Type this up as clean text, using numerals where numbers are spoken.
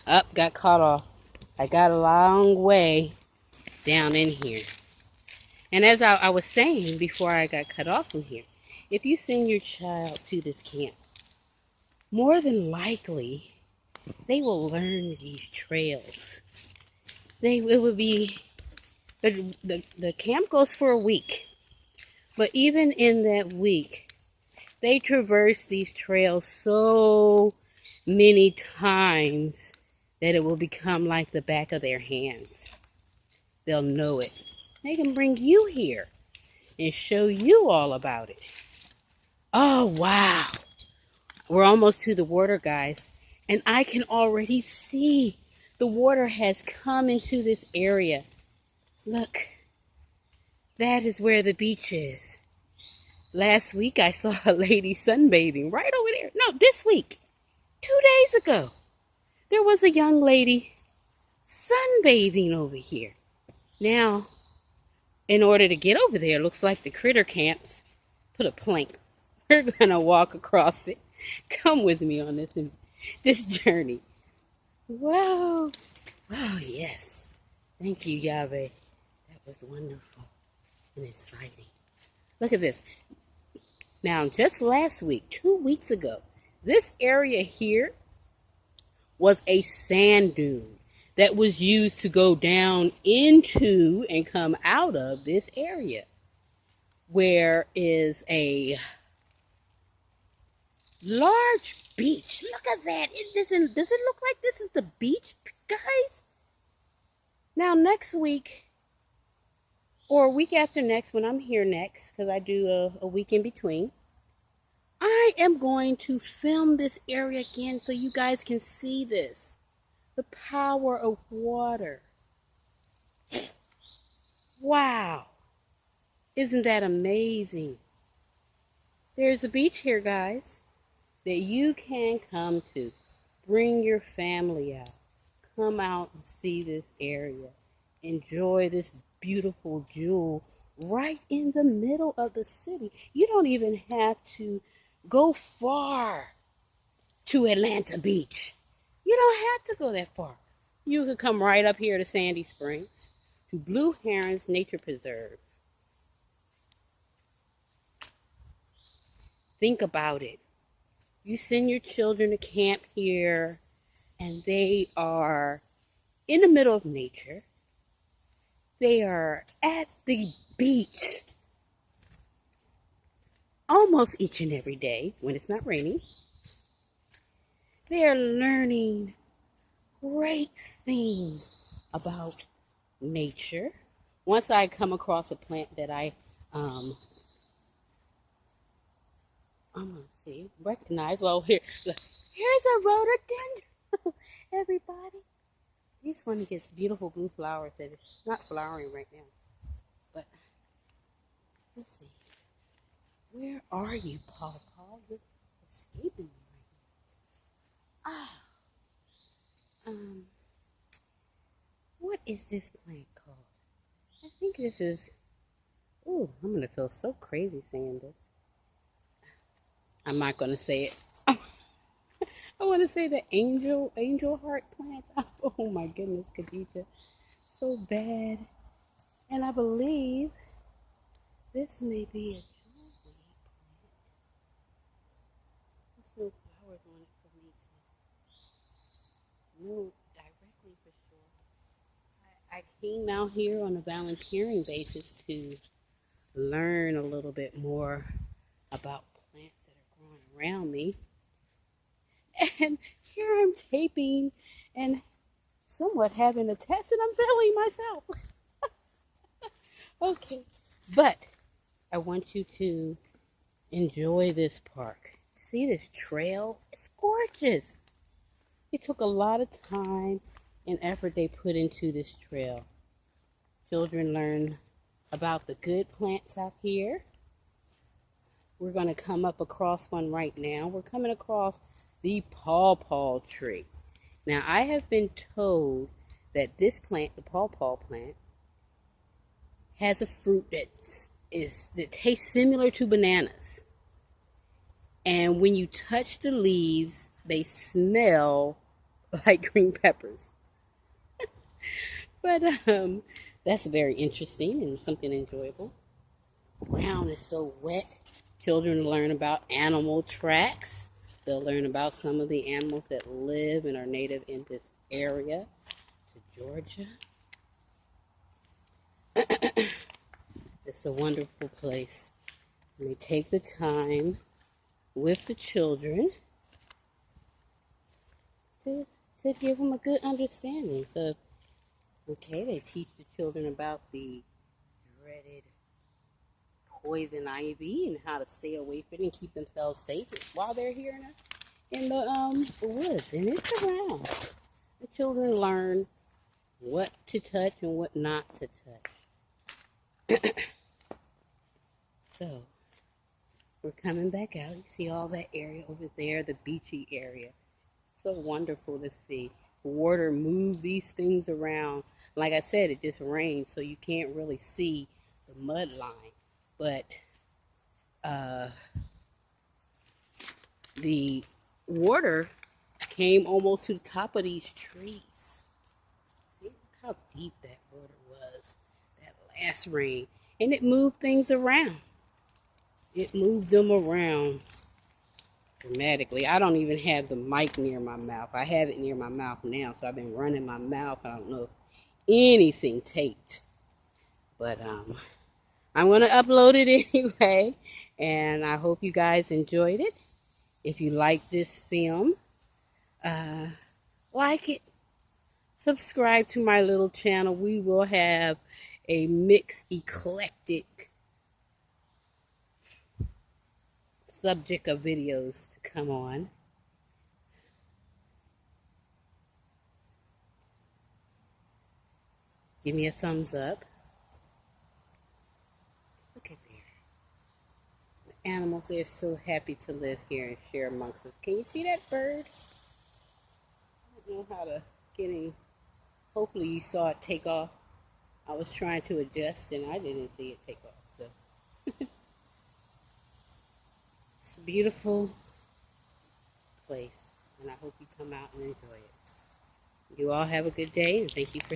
Up, got caught off. I got a long way down in here. And as I was saying before I got cut off from here, if you send your child to this camp, more than likely they will learn these trails. It will be, the camp goes for a week. But even in that week, they traverse these trails so many times that it will become like the back of their hands. They'll know it. They can bring you here and show you all about it. Oh, wow. We're almost to the water, guys. And I can already see the water has come into this area. Look, that is where the beach is. Last week I saw a lady sunbathing right over there. No, this week. 2 days ago. There was a young lady sunbathing over here. Now, in order to get over there, it looks like the critter camps put a plank. We're going to walk across it. Come with me on this journey. Wow. Wow, yes. Thank you, Yahweh. That was wonderful and exciting. Look at this. Now, just last week, 2 weeks ago, this area here was a sand dune that was used to go down into and come out of this area, where is a large beach. Look at that. Does it look like this is the beach, guys? Now, next week, or a week after next, when I'm here next, because I do a week in between, I am going to film this area again so you guys can see this. The power of water. Wow. Isn't that amazing? There's a beach here, guys, that you can come to. Bring your family out. Come out and see this area. Enjoy this beautiful jewel right in the middle of the city. You don't even have to go far to Atlanta Beach. You don't have to go that far. You could come right up here to Sandy Springs, to Blue Heron's Nature Preserve. Think about it. You send your children to camp here, and they are in the middle of nature. They are at the beach almost each and every day when it's not raining. They are learning great things about nature. Once I come across a plant that I recognize. Well, here's a rhododendron, everybody. This one gets beautiful blue flowers that is not flowering right now. But let's see. Where are you, Paw Paw? You're escaping me right now. What is this plant called? I think this is, ooh, I'm going to feel so crazy saying this. I'm not going to say it. I want to say the angel heart plant. Oh my goodness, Khadija. So bad. And I believe this may be a jewelry plant. There's no flowers on it for me to know directly for sure. I came out here on a volunteering basis to learn a little bit more about plants that are growing around me. And here I'm taping and somewhat having a test, and I'm failing myself. Okay, but I want you to enjoy this park. See this trail? It's gorgeous. It took a lot of time and effort they put into this trail. Children learn about the good plants out here. We're going to come up across one right now. We're coming across the pawpaw tree. Now, I have been told that this plant, the pawpaw plant, has a fruit that tastes similar to bananas. And when you touch the leaves, they smell like green peppers. But that's very interesting and something enjoyable. Ground is so wet. Children learn about animal tracks. They'll learn about some of the animals that live and are native in this area to Georgia. It's a wonderful place. And they take the time with the children to give them a good understanding. So, okay, they teach the children about the dreaded poison ivy and how to stay away from it and keep themselves safe while they're here in the woods. And it's around. The children learn what to touch and what not to touch. So, we're coming back out. You see all that area over there, the beachy area. So wonderful to see. Water move these things around. Like I said, it just rains, so you can't really see the mud line. But the water came almost to the top of these trees. See, look how deep that water was, that last rain. And it moved things around. It moved them around dramatically. I don't even have the mic near my mouth. I have it near my mouth now, so I've been running my mouth. I don't know if anything taped. But I'm going to upload it anyway, and I hope you guys enjoyed it. If you like this film, like it. Subscribe to my little channel. We will have a mixed, eclectic subject of videos to come on. Give me a thumbs up. Look at there. The animals, they're so happy to live here and share amongst us. Can you see that bird? I don't know how to get any. Hopefully you saw it take off. I was trying to adjust and I didn't see it take off. So it's a beautiful place, and I hope you come out and enjoy it. You all have a good day, and thank you for